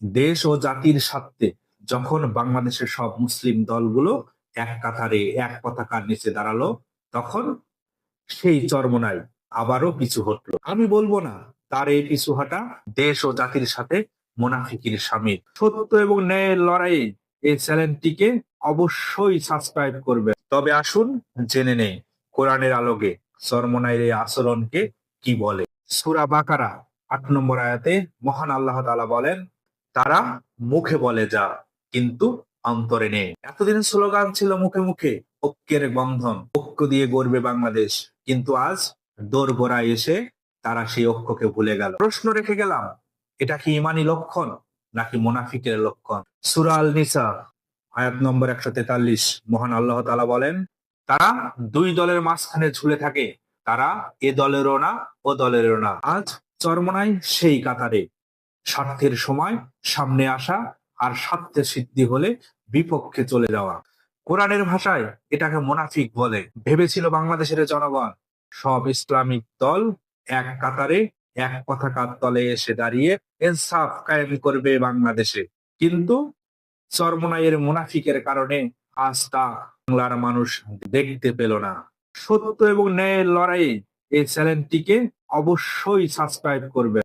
দেশ ও জাতির স্বার্থে যখন বাংলাদেশের সব মুসলিম দলগুলো এক কাতারে এক পতাকার নিচে দাঁড়ালো, তখন সেই চরমোনাই আবারও পিছু হটলো। আমি বলবো না তার এই পিছু হটা দেশ ও জাতির সাথে মুনাফিকির সামিল। সত্য এবং ন্যায়ের লড়াইয়ে এই চ্যানেলটিকে অবশ্যই সাবস্ক্রাইব করবে। তবে আসুন জেনে নেই কোরআনের আলোকে চরমোনাইয়ের এই আচরণকে কি বলে। সূরা বাকারা ৮ নম্বর আয়াতে মহান আল্লাহ তাআলা বলেন, তারা মুখে বলে যা, কিন্তু অন্তরে নেই। এতদিন স্লোগান ছিল মুখে মুখে, ঐক্যের বন্ধন, ঐক্য দিয়ে গড়বে বাংলাদেশ, কিন্তু আজ দোরগোড়ায় এসে তারা সেই ঐক্যকে ভুলে গেল। প্রশ্ন রেখে গেলাম, এটা কি ইমানি লক্ষণ নাকি মুনাফিকের লক্ষণ? সূরা আল নিসা আয়াত নম্বর ১৪৩ মহান আল্লাহ তাআলা বলেন, তারা দুই দলের মাঝখানে ঝুলে থাকে, তারা এ দলেরও না ও দলেরও না। আজ চরমোনাই সেই কাতারে, স্বার্থের সময় সামনে আসা আর স্বার্থের সিদ্ধি হলে বিপক্ষে চলে যাওয়া। কোরআনের ভাষায় এটাকে মুনাফিক বলে। ভেবেছিল বাংলাদেশের জনগণ সব ইসলামিক দল এক কাতারে এক পতাকার তলে এসে দাঁড়িয়ে ইনসাফ কায়েম করবে বাংলাদেশে, কিন্তু চরমোনাইয়ের মুনাফিকের কারণে আজ তা বাংলার মানুষ দেখতে পেল না। সত্য এবং ন্যায়ের লড়াইয়ে এই চ্যানেলটিকে অবশ্যই সাবস্ক্রাইব করবে।